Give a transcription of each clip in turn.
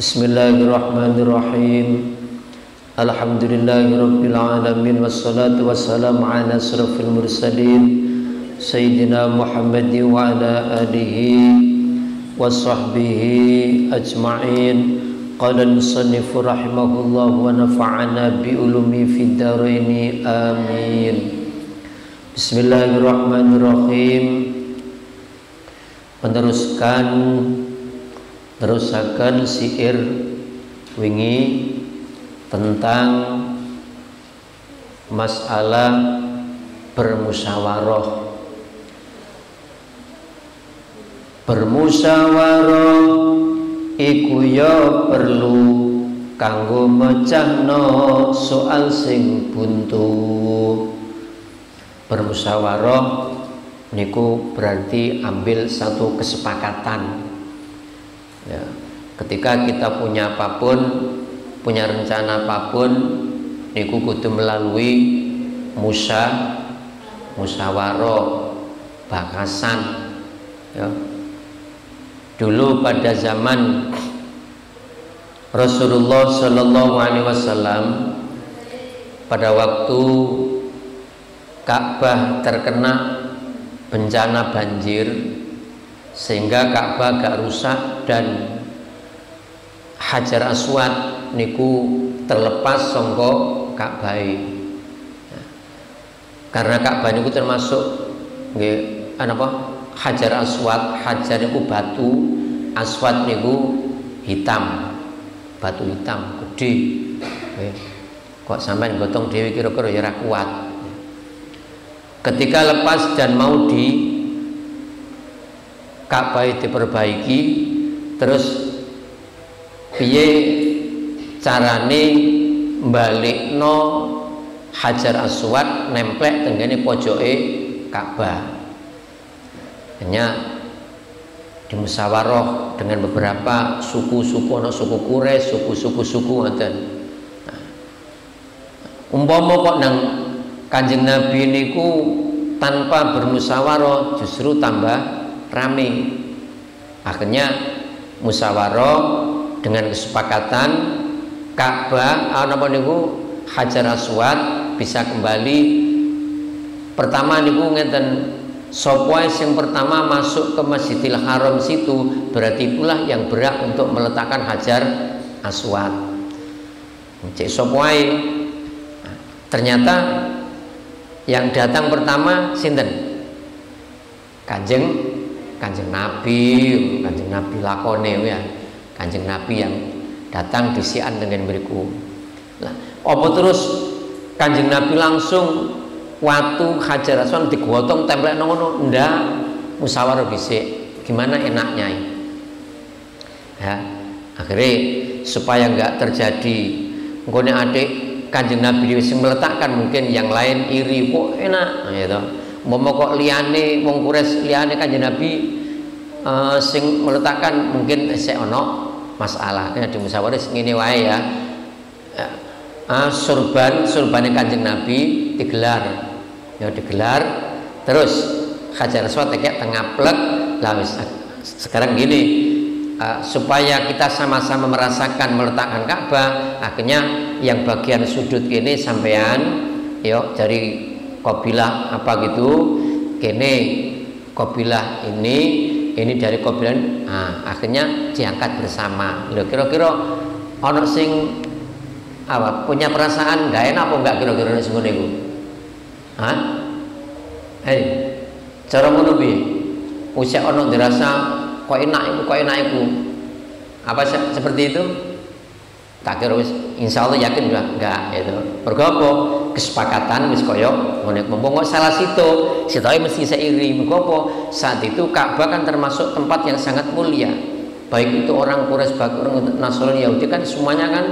Bismillahirrahmanirrahim. Alhamdulillahirabbil alamin wassalatu wassalamu ala asrofil mursalin Sayyidina Muhammadin wa ala alihi wa sahbihi ajma'in. Qala al-musannifu rahimahullah wa nafa'ana bi ulumi fid dharaini amin. Bismillahirrahmanirrahim. Terusakan syair wingi tentang masalah bermusyawarah. Bermusyawarah iku ya perlu kanggo mecahno soal sing buntu. Bermusyawarah niku berarti ambil satu kesepakatan. Ya, ketika kita punya apapun, punya rencana apapun, niku kudu melalui musyawarah, bakasan. Ya. Dulu pada zaman Rasulullah Shallallahu Alaihi Wasallam, pada waktu Ka'bah terkena bencana banjir, sehingga Ka'bah gak rusak dan Hajar Aswad niku terlepas sangka Ka'bah. Karena Ka'bah niku termasuk nggih Hajar Aswad. Hajar niku batu, aswad niku hitam, batu hitam gede. Kok sampean gotong dhewe kira-kira ya ora kuat. Ketika lepas dan mau di Ka'bah diperbaiki, terus piye carane mbalikno Hajar Aswad nemplek tenggene pojoke Ka'bah. Hanya dimusyawarah dengan beberapa suku-suku, ana suku Quraisy, suku ngoten. Nah, umpama kok nang Kanjeng Nabi niku tanpa bermusyawarah justru tambah rame. Akhirnya musyawarah dengan kesepakatan Ka'bah napa niku Hajar Aswad bisa kembali. Pertama niku ngeten, sapa yang pertama masuk ke Masjidil Haram situ berarti itulah yang berhak untuk meletakkan Hajar Aswad. Cek sapa ternyata yang datang pertama sinten? Kanjeng Nabi lakone ya. Kanjeng Nabi yang datang disian dengan beriku. Nah, apa terus Kanjeng Nabi langsung watu Hajar Aswad digotong templek ngono? Ndak, musyawarah dhisik. Gimana enaknya? Ya, akhirnya supaya enggak terjadi nggone adik Kanjeng Nabi wis meletakkan, mungkin yang lain iri kok enak gitu. Momo kok liyane wong Quraisy liyane Kanjeng Nabi sing meletakkan mungkin sik ono masalah. Di musyawarah ngene wae ya. Surbane Kanjeng Nabi digelar. Ya digelar terus Hajar Aswad kayak tengah plek. Lah wis sekarang gini, supaya kita sama-sama merasakan meletakkan Ka'bah, akhirnya yang bagian sudut ini sampean yo dari kabilah apa gitu, kene kabilah ini dari kabilah, akhirnya diangkat bersama. Lho kira-kira ana sing punya perasaan ndak enak apa enggak kira-kira nek ngono iku? Cara ngono piye? Wis ana dirasa kok enak iku. Apa seperti itu? Tak kira wis insyaallah yakin enggak itu. Mergo apa? Kesepakatan wis kaya ngene. Mumpung kok salah sitoe mesti seiri. Mergo apa? Saat itu Ka'bah kan termasuk tempat yang sangat mulia. Baik itu orang Quraisy, baik orang Nasrani, Yahudi kan semuanya kan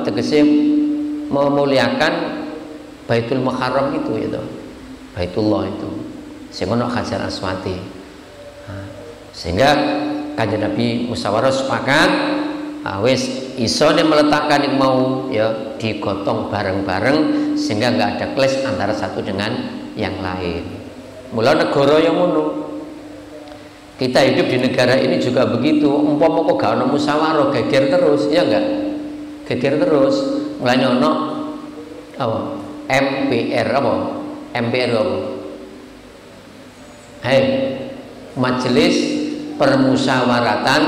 tegese memuliakan Baitul Muharram itu gitu. Baitullah itu. Sing ono Hajar Aswad. Sehingga Kanjeng Nabi musyawarah sepakat wis iso meletakkan yang mau ya digotong bareng-bareng sehingga nggak ada clash antara satu dengan yang lain. Mula negara yang ngono Kita hidup di negara ini juga begitu. Umpama kok gak ono musyawarah, geger terus, ya enggak? Geger terus. Mulane ono apa? MPR apa? MPR apa? Hei, Majelis Permusyawaratan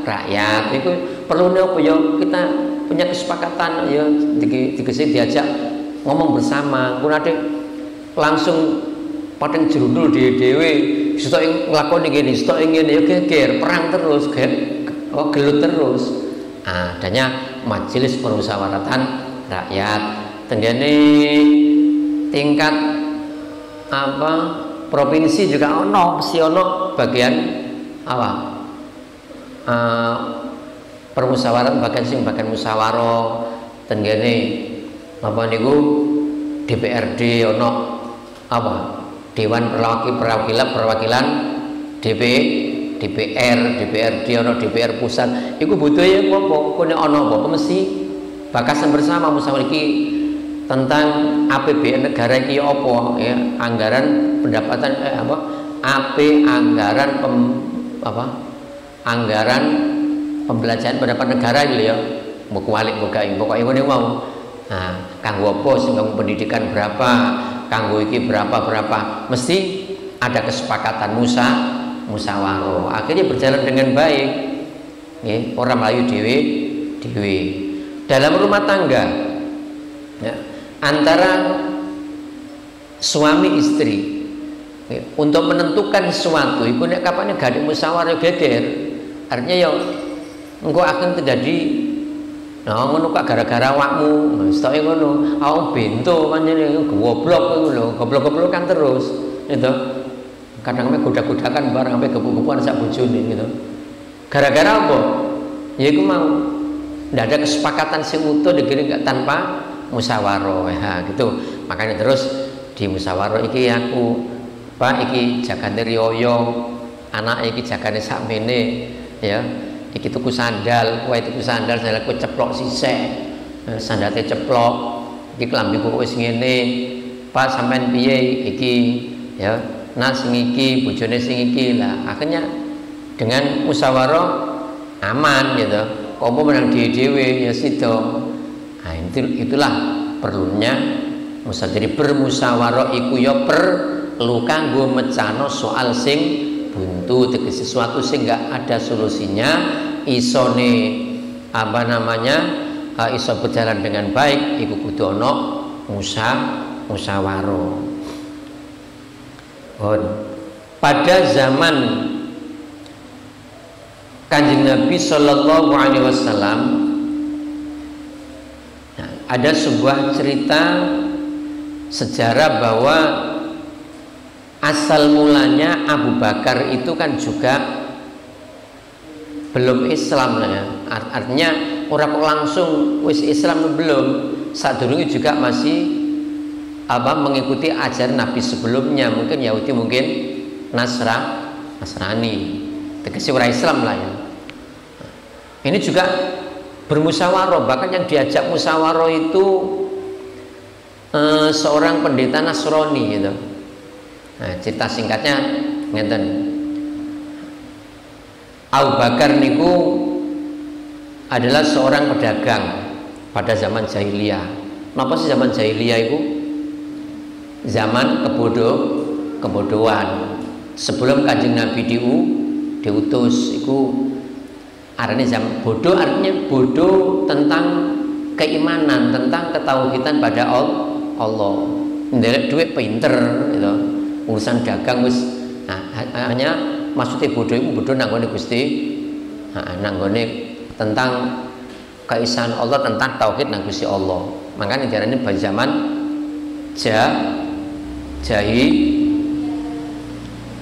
Rakyat. Itu perlu apa ya? Kita punya kesepakatan ya dikasih diajak ngomong bersama. Kun ade langsung padang jerundul dhewe stok nglakoni ngene, stok ngene ya geger, perang terus, gelut terus. Adanya Majelis Permusyawaratan Rakyat. Tenggene tingkat apa provinsi juga ono, mesti ono bagian apa permusyawaratan bagian musyawarah. Tenggene apa niku DPRD ono apa Dewan Perwakilan DPR, DPRD ono DPR pusat. Iku butuhe apa? Kene ono apa mesti bakasan bersama musyawarah iki tentang APBN negara iki apa ya, anggaran pendapatan anggaran pembelajaran pendapat negara gitu ya. Mbok walik pokoke ngene mau. Nah, kanggo apa sing pendidikan berapa, kanggo iki berapa, mesti ada kesepakatan musyawarah. Akhirnya berjalan dengan baik. Nggih, ora mlayu dhewe. Dalam rumah tangga ya, antara suami istri untuk menentukan sesuatu iku nek kapan gak ada musyawarah geger, artinya ya engko akan terjadi ngono kok gara-gara awakmu stoke ngono awak bento pancen goblok ngono goblok-goblokan terus gitu. Kadang godak-godakan barang sampai gebuk-gebukan sak bojone gitu. Gara-gara apa? Ya iku mau ndak ada kesepakatan sing utuh digini enggak tanpa musyawarah ya gitu. Makanya terus di musyawarah iki aku Pak iki jagane riyo, anak iki jagane sakmene ya. Iki tuku sandal, kowe tuku sandal ku ceplok sisek. Sandate ceplok. Iki klambiku wis ngene. Pak sampean piye iki ya. Nah sing iki bojone sing iki lah. Akhirnya dengan musyawarah aman gitu. Kok menang dhewe ya sida. Nah, itulah perlunya jadi bermusyawarah iku ya perlu kanggo mecano soal sing buntu, tegese sesuatu sing enggak ada solusinya, isone iso berjalan dengan baik iku kudu ana musyawarah. Pada zaman Kanjeng Nabi Shallallahu Alaihi Wasallam ada sebuah cerita sejarah bahwa asal mulanya Abu Bakar itu kan juga belum Islam ya. Artinya orang kok langsung wis Islam belum, sadurunge juga masih mengikuti ajaran Nabi sebelumnya, mungkin Yahudi, mungkin Nasrani, tegese ora Islam lah ya. Ini juga bermusyawarah, bahkan yang diajak musyawarah itu seorang pendeta Nasrani gitu. Nah, cerita singkatnya ngeten. Abu Bakar niku adalah seorang pedagang pada zaman jahiliyah. Napa sih zaman jahiliyah itu? Zaman kebodohan. Sebelum Kanjeng Nabi diutus iku artinya zaman bodoh, artinya bodoh tentang keimanan, tentang ketauhidan pada Allah. Ndelok duit pinter gitu. Urusan dagang wis hanya maksudnya bodoh itu bodoh nanggone Gusti, nanggone tentang keisahan Allah, tentang tauhid nang Gusti Allah. Makanya diarani pada zaman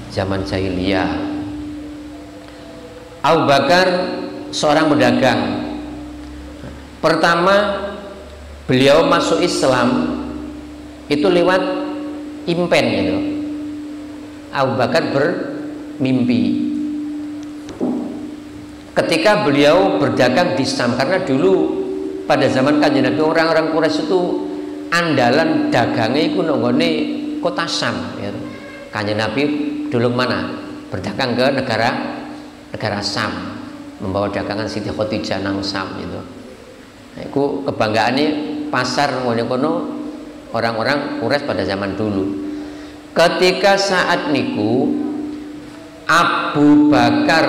zaman jahiliyah. Abu Bakar seorang pedagang. Pertama beliau masuk Islam itu lewat impen gitu. Abu Bakar bermimpi ketika beliau berdagang di Syam, karena dulu pada zaman Kanjeng Nabi orang-orang Quraisy itu andalan dagangnya itu nonggone kota Syam gitu. Kanjeng Nabi dulu mana? berdagang ke negara Sam, membawa dagangan Siti Khadijah nang Sam itu. Nah, itu kebanggaan ini pasar ngono-ngono orang-orang Quraisy pada zaman dulu. Ketika saat niku Abu Bakar,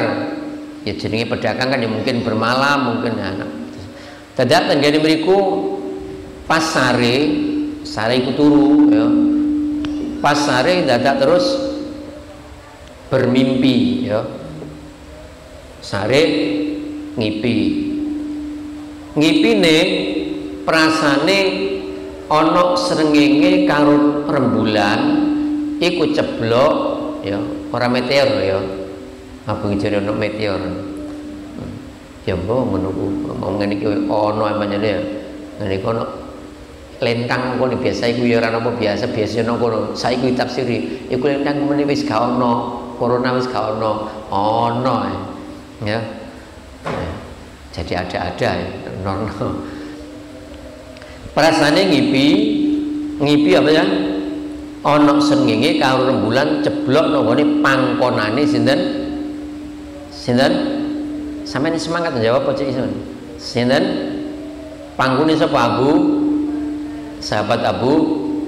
ya jenenge pedagang kan ya mungkin bermalam mungkin anak. Dadak tenggene mriku pas sare iku turu ya. Pas sare dadak terus bermimpi ya. Sare ngipine prasane ana srengenge karo rembulan iku ceblok ya, ora meteor ya. Abang jare ana meteor. Ya mbok ngono ku mau ngene iki ana amane ya. Ngene kono lentang kono biasa iku ya ora apa biasa ana kono. Saiki tafsiri iku lentang meneh wis gak ana, corona wis gak ana. Ya. Jadi ada-ada ya, normal. Perasane ngipi apa ya? Ana srengenge karo rembulan ceblok nang gone pangkonane sinten? Sampeyan semangat menjawab apa cik sinten? Panggune sapa sahabat Abu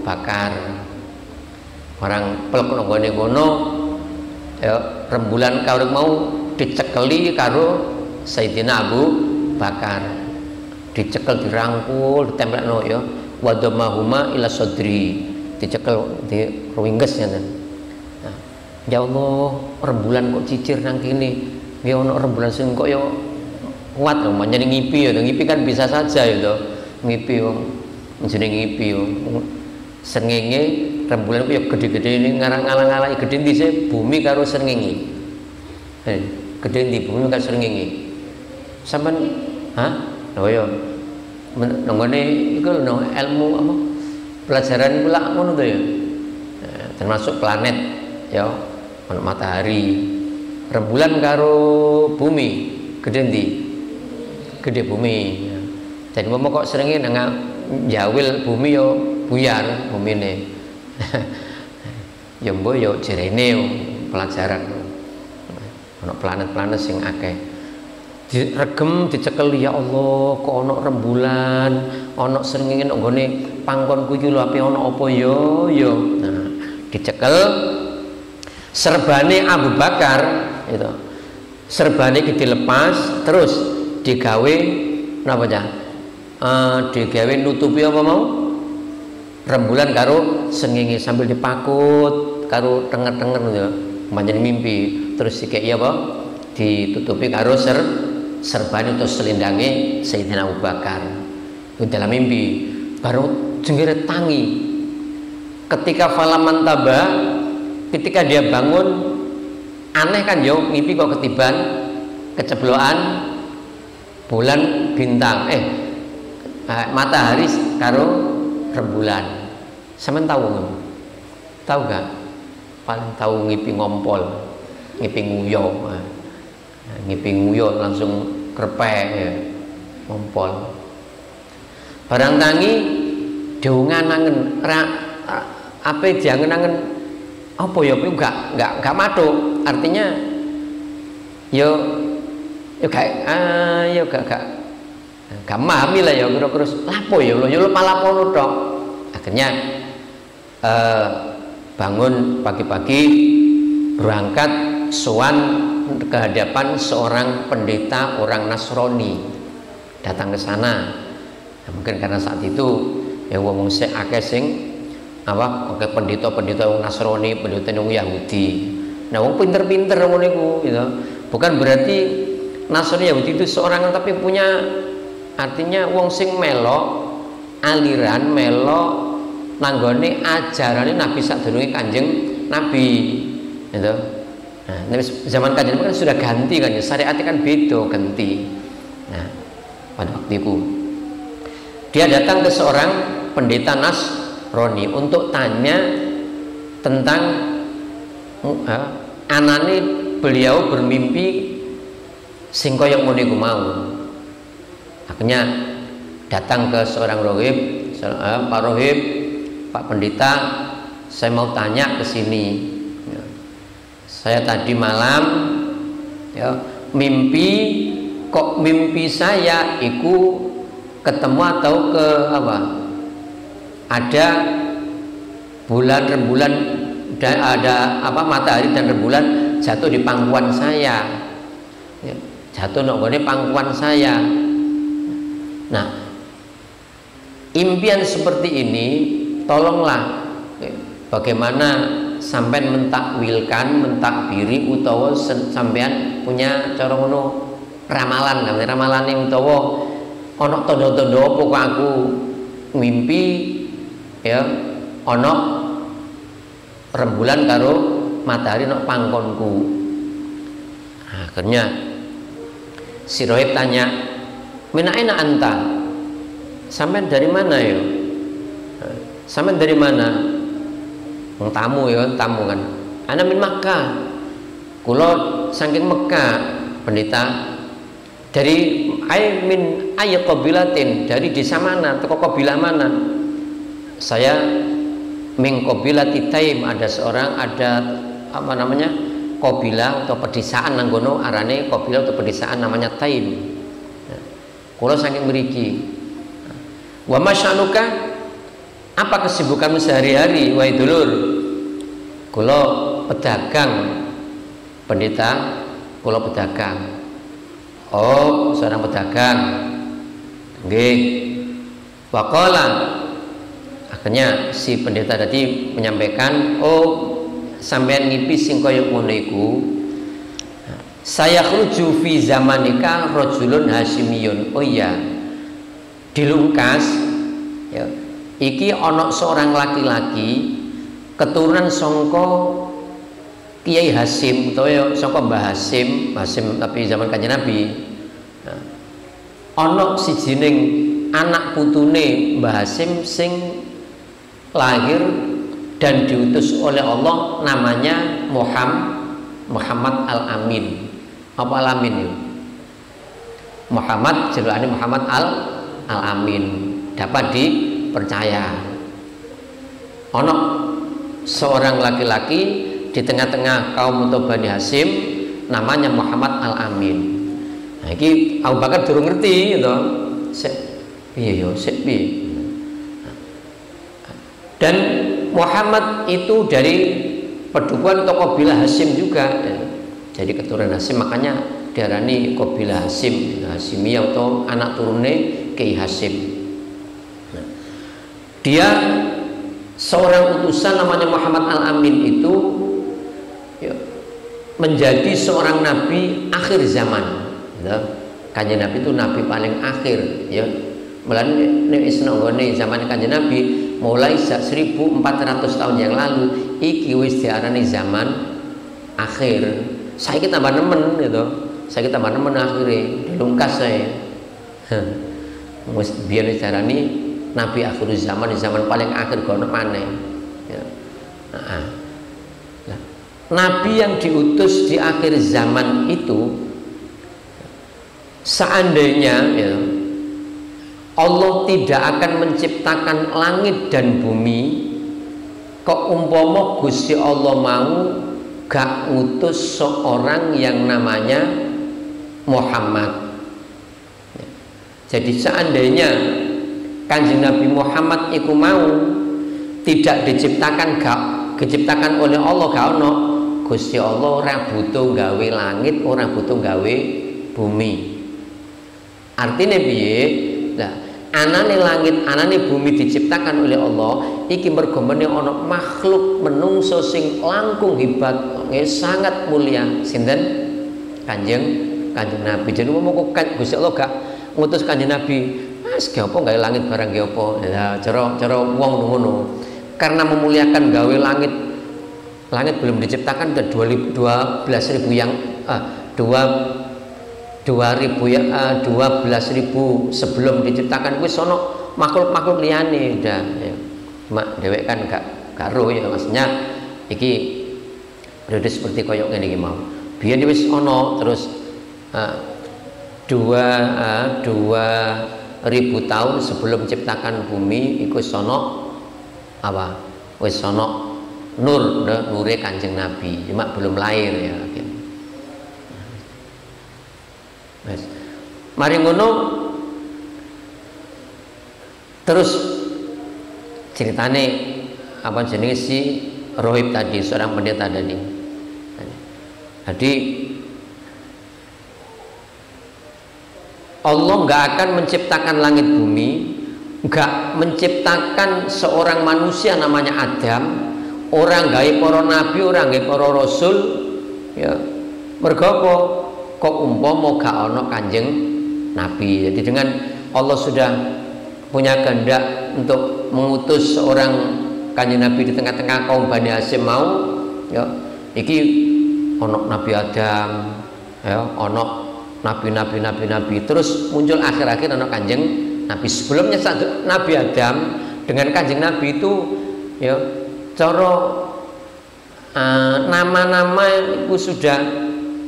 Bakar. Orang pelek nang gone kono ya rembulan karo mau dicekeli karo Sayyidina Abu Bakar, dicekel, dirangkul, ditempelno ya wadamahuma ila sodri, dicekel di ruwingges ya. Nah, ya Allah, rembulan kok cicir nang kene. Ya ono rembulan sing kok ya kuat lho, menjadi ngipi ya. Ngipi kan bisa saja ya to. Ngipi wong jenenge ngipi yo. Srengenge rembulan ku ya gede-gede ini ngarang-ngarang gede dhisik bumi karo srengenge. Gede di bumi karo srengenge. Sampeyan oh ya nggone iku no ilmu apa pelajaran kula ngono to ya. Termasuk planet ya, ono matahari, rembulan karo bumi, gede ndi? Gede bumi. Ya. Jadi mau kok srenge nang jawil bumi yo buyar bumine. Ya mbok yo jerene pelajaran. Ono planet-planet sing akeh. Diregem dicekel ya Allah kok ana rembulan ana srengenge nang gone pangkonku iki lho ape ana apa ya nah dicekel serbane Abu Bakar itu serbane dilepas terus digawe napa ya digawe nutupi apa mau rembulan karo srengenge sambil dipakut karo tenger-tenger ya pancen mimpi terus dikeki apa ditutupi karo serbane atau selindange Sayyidina Abu Bakar itu dalam mimpi baru jenggere tangi ketika falaman taba ketika dia bangun aneh kan yo mimpi kok ketiban keceblokan bulan bintang matahari karo rembulan sampean tahu gak paling tahu ngipi ngompol ngipi nguyo langsung krepek ya ngompol barang tangi diungan-angen apa diangen-angen apa ya enggak matuk artinya yo gak memahami lah ya kira-kira lapo ya lo malah pono tok akhirnya bangun pagi-pagi berangkat sowan ke hadapan seorang pendeta orang Nasrani datang ke sana. Nah, mungkin karena saat itu ya wong sing akeh sing apa oke pendeta-pendeta wong Nasrani, pendeta wong Yahudi. Nah, wong pinter-pinter ngono iku gitu. Bukan berarti Nasrani Yahudi itu seorang tapi punya artinya wong sing melok aliran melok nanggone ajarane Nabi sadurunge Kanjeng Nabi gitu. Nah, zaman Kanjeng Nabi kan sudah ganti kan ya, syariatnya kan beda ganti. Nah, pada waktu itu dia datang ke seorang pendeta Nasrani untuk tanya tentang anane beliau bermimpi sing koyo ngene iku mau. Akhirnya datang ke seorang rohib, Pak Rohib, Pak Pendeta, saya mau tanya ke sini. Saya tadi malam ya mimpi, kok mimpi saya itu ketemu atau ke apa? Ada bulan rembulan dan ada apa matahari dan rembulan jatuh di pangkuan saya. Ya, jatuh nonggone pangkuan saya. Nah, impian seperti ini tolonglah bagaimana sampean mentakwilkan, mentakbiri utawa sampean punya cara ngono ramalan, namanya ramalan yang utawa ana tanda-tanda apa kok aku mimpi ya ana rembulan karo matahari nok pangkonku. Akhirnya si Rohib tanya, "Min aina anta?" Sampean dari mana ya? Sampean dari mana? Tamu ya, tamu kan. Ana min Makkah. Kula saking Mekah, pendeta. Dari min ayat qabilatin, dari desa mana, teko kabilah mana? Saya min qabilati Taim, ada seorang ada apa namanya? Qabilah atau pedesaan nang kono arane qabilah atau pedesaan namanya Taim. Kula saking mriki. Wa masyanuka? Apa kesibukanmu sehari-hari, wahai dulur? Kula pedagang, pendeta. Kula pedagang. Oh, seorang pedagang. Nggih. Waqala. Akhirnya si pendeta tadi menyampaikan, "Oh, sampean ngipi sing kaya ngono iku. Saya khruju fi zamanika rajulun hasimiyun." Oh iya. Dilungkas ya. Iki onok seorang laki-laki keturunan songko Kiai Hasim atau ya songko Mbah Hasim, Hasim tapi zaman Kanjeng Nabi. Nah, onok si jining anak putune Mbah Hasim sing lahir dan diutus oleh Allah namanya Muhammad Al-Amin. Apa Al-Amin ya? Muhammad jelane Muhammad Al-Amin dapat dipercaya. Ono seorang laki-laki di tengah-tengah kaum Bani Hasim namanya Muhammad Al-Amin. Nah, ini Abu Bakar durung ngerti gitu. Dan Muhammad itu dari pedukuhan atau kabilah Hasim juga. Jadi keturunan Hasim, makanya diarani kabilah Hasim, Hasimiyah atau anak turune Kiai Hasim. Nah, dia seorang utusan namanya Muhammad Al-Amin itu ya, menjadi seorang nabi akhir zaman. Ya. Kanjeng Nabi itu nabi paling akhir ya. Mulane nek isnogone zaman Kanjeng Nabi mulai 1400 tahun yang lalu iki wis diarani zaman akhir. Saiki tambah nemen gitu. Saiki tambah nemen akhire dilungkas saya. Wis biyen diarani nabi akhir zaman, di zaman paling akhir kono maneh. Ya. Nah, nabi yang diutus di akhir zaman itu seandainya ya, Allah tidak akan menciptakan langit dan bumi, kok umpama Gusti Allah mau gak ngutus seorang yang namanya Muhammad. Jadi seandainya Kanjeng Nabi Muhammad iku mau tidak diciptakan oleh Allah, gak ono Gusti Allah ora butuh gawe langit, ora butuh gawe bumi. Artinya piye? Nah, anane langit, anane bumi diciptakan oleh Allah iki mergo meneh ana makhluk menungso sing langkung hebat, sangat mulia. Sinten? Kanjeng Nabi. Jadi ngomong kok Gusti Allah gak ngutus Kanjeng Nabi, "Mas, ge apa gawe langit barang ge apa?" Ya, cara wong ngono. Karena memuliakan gawe langit. Langit belum diciptakan udah 12.000 yang 12.000 sebelum diciptakan wis sono makhluk-makhluk liyane udah ya. Mak dhewek kan gak karo ya, maksudnya iki periode seperti koyok ngene iki mau. Biyen wis ono terus 2000 tahun sebelum ciptakan bumi iku sono apa? Wis sono nure Kanjeng Nabi, cuma belum lahir ya. Mari ngono terus ceritane apa jenenge si Rohib tadi, seorang pendeta tadi. Jadi Allah nggak akan menciptakan langit bumi, nggak menciptakan seorang manusia namanya Adam, orang gawe para nabi, orang gawe para rasul, ya. Mergo apa? Kok umpama gak ana Kanjeng Nabi. Jadi dengan Allah sudah punya kehendak untuk mengutus seorang Kanjeng Nabi di tengah-tengah kaum Bani Hasyim mau, ya, iki ono Nabi Adam, ya, ono nabi, terus muncul akhir-akhir ono Kanjeng Nabi. Sebelumnya Nabi Adam dengan Kanjeng Nabi itu, ya, cara nama-nama itu sudah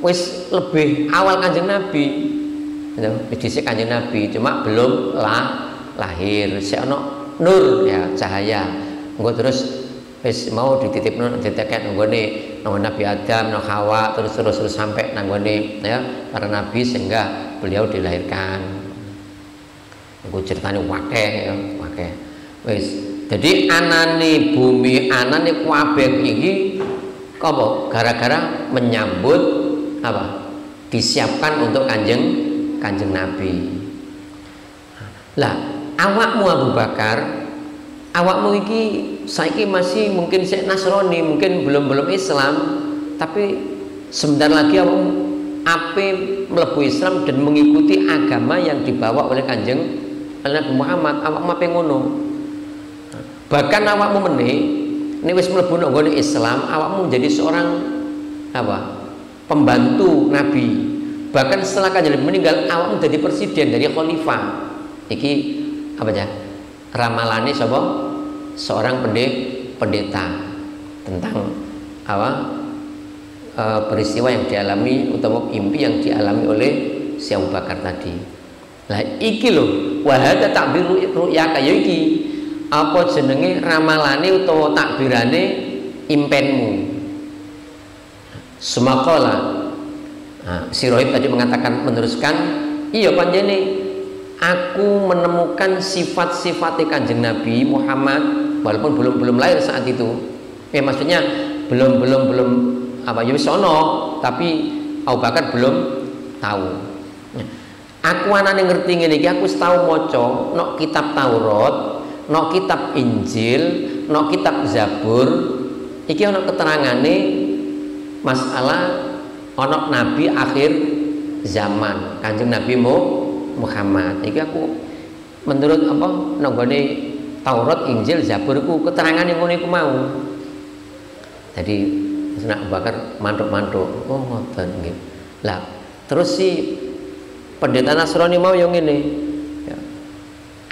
wis lebih awal Kanjeng Nabi, ya, dhisik Kanjeng Nabi, cuma belum lahir. Si ono nur, ya, cahaya. Engko terus wis mau dititipno ditekek nggone Nabi Adam, Hawa, terus sampai nanggone, ya, para nabi sehingga beliau dilahirkan. Engko ceritane wakeh, ya, wakeh. Wis jadi anane bumi, anane kabeh iki apa? Gara-gara menyambut apa? Disiapkan untuk Kanjeng Nabi. Lah, awakmu Abu Bakar, awakmu iki saiki masih mungkin sik Nasrani, mungkin belum Islam, tapi sebentar lagi awakmu ape mlebu Islam dan mengikuti agama yang dibawa oleh Kanjeng Nabi Muhammad. Awakmu ape ngono? Bahkan awakmu meneh ini wis mlebu nang Islam, awakmu menjadi seorang apa? Pembantu Nabi. Bahkan setelah Kanjeng Nabi meninggal, awakmu jadi presiden, dari khalifah. Iki apa ya? Ramalane sapa? Seorang pendeta tentang apa? Peristiwa yang dialami utawa mimpi yang dialami oleh si Abu Bakar tadi. Lah iki lho, wa hadza ta'biru ru'ya kaya iki. Apa jenenge ramalane utawa takbirane impenmu. Semakola, si Rohib tadi mengatakan, meneruskan, iya panjene aku menemukan sifat-sifat Kanjeng Nabi Muhammad walaupun belum lahir saat itu. Maksudnya belum apa ya sono, tapi Abu Bakar belum tahu. Aku anane ngerti ngene iki, aku tahu maca nok kitab Taurat, nok kitab Injil, nok kitab Zabur, iki ana keterangane masalah onok Nabi akhir zaman, Kanjeng Nabi Muhammad. Iki aku menurut apa nanggone Taurat, Injil, Zabur ku keterangan yang ngono iku mau. Jadi Abu Bakar mantuk-mantuk, oh ngoten nggih. Lah terus si pendeta Nasrani mau yang ngene. Ya.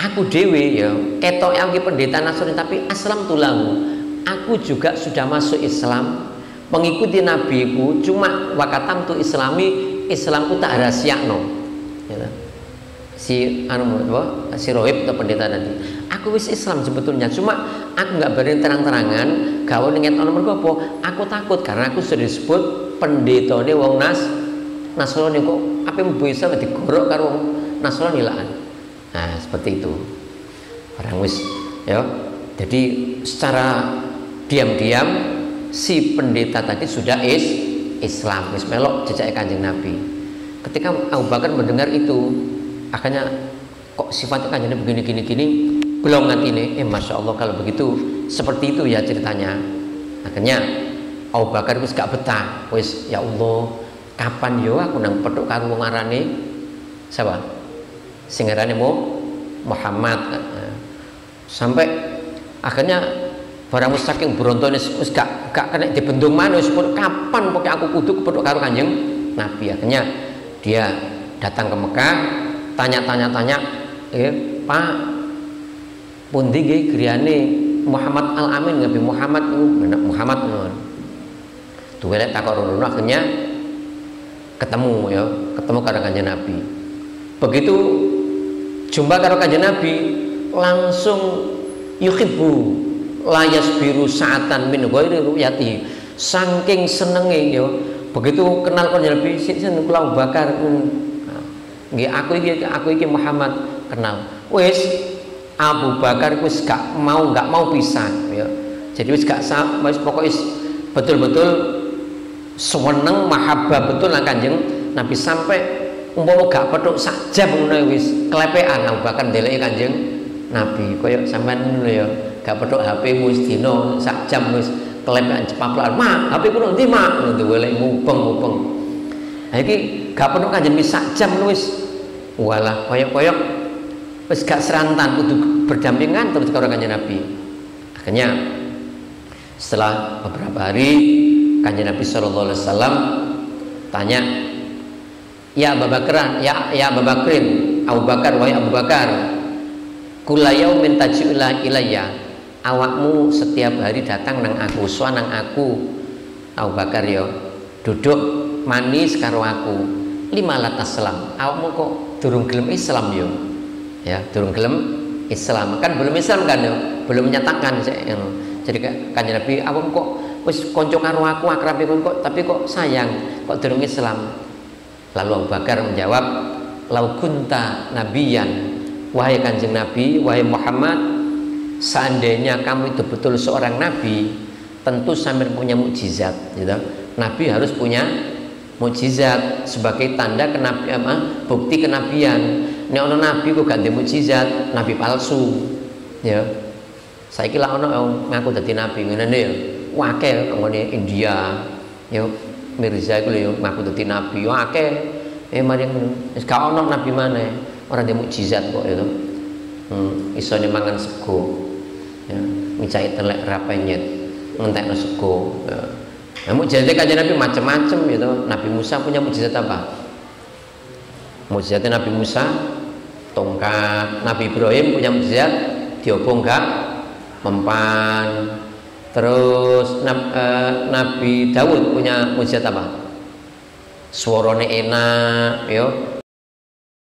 Aku dewe ya ketok yang pendeta Nasrani tapi aslam tulahu. Aku juga sudah masuk Islam, mengikuti nabiku, cuma wakatam tu Islamku tak rahasiakno, ya. Si Rohib atau pendeta tadi, aku wis Islam sebetulnya, cuma aku nggak berani terang-terangan gawe ninget ono mergo apa? Aku takut karena aku sudah disebut pendetane wong Nasrani, kok apa mlebu Islam digorok karo wong Nasrani lah. Nah, seperti itu. Orang wis ya. Jadi secara diam-diam si pendeta tadi sudah Islam, wis melok jejak Kanjeng Nabi. Ketika Abu Bakar mendengar itu, akhirnya kok sifatnya Kanjeng Nabi begini, belum ngerti ini. Masya Allah, kalau begitu seperti itu ya ceritanya. Akhirnya Abu Bakar wis gak betah, wis ya Allah, kapan yo aku nang petuk karo wong arane siapa? Sing arane Muhammad. Sampai akhirnya barang wis saking brontone wis gak kena dibendung maneh, wis kapan pokoke aku kudu kepethuk karo Kanjeng Nabi. Akhirnya dia datang ke Mekah, tanya, Pak, pundi nggih griyane Muhammad Al-Amin, Nabi Muhammad ngono. Duwe takok rono, akhirnya ketemu karo Kanjeng Nabi. Begitu jumpa karo Kanjeng Nabi, langsung yuhibbu, layas biru saatan min ghairi ru'yati, saking senenge yo begitu kenal kanjeng Nabi sing kula Abu Bakar nggih aku iki Muhammad kenal wis Abu Bakar wis gak mau pisah ya. Jadi wis gak wis pokoke betul-betul seneng mahabbah betul nang kanjeng Nabi sampai umpama gak petuk sak jam ngono wis klepekan Abu Bakar ndeleki kanjeng Nabi koyo sampean ngono ya gak petuk HP wis dino sak jam wis kelepekan cepaplaan mak HP ku nanti mak nanti boleh mubeng nah iki gak petuk kanjeng Nabi sak jam wis walah koyok wis gak serantan kudu berdampingan terus karo kanjeng Nabi. Akhirnya setelah beberapa hari kanjeng Nabi sallallahu alaihi wasallam tanya, ya Abu Bakar, ya Abu Bakrin, Abu Bakar, wahai Abu Bakar, kulayau minta ilayya, awakmu setiap hari datang nang aku, nang aku, Abu Bakar yo, duduk manis karo aku, 5 latas Islam, awakmu kok durung gelem Islam yo, ya durung gelem Islam, kan belum Islam kan yo, belum menyatakan, jadi kanjeng Nabi, awakmu kok wis konco karo aku, akrab kok, tapi kok sayang, kok durung Islam. Lalu Abu Bakar menjawab, lau kunta nabiyan, wahai kanjeng Nabi, wahai Muhammad, seandainya kamu itu betul seorang nabi, tentu sampai punya mukjizat gitu. Nabi harus punya mukjizat sebagai tanda bukti kenabian. Nek ono nabi kok gak ndek mukjizat, nabi palsu ya. Saiki lak ono ngaku dadi nabi ngene ya. Wake nggone India ya. Mirza iku lho ngaku dadi nabi akeh mari wis gak ono nabi maneh ora ndek mukjizat kok itu isone mangan sego ya micai telek ra penyet ngentekno sego ya. Nah, mukjizat kanjeng Nabi macam-macam gitu. Nabi Musa punya mukjizat apa? Mukjizatnya Nabi Musa tongkat. Nabi Ibrahim punya mukjizat diobong gak mempan. Terus Nabi Dawud punya mukjizat apa? Suarane enak, yo.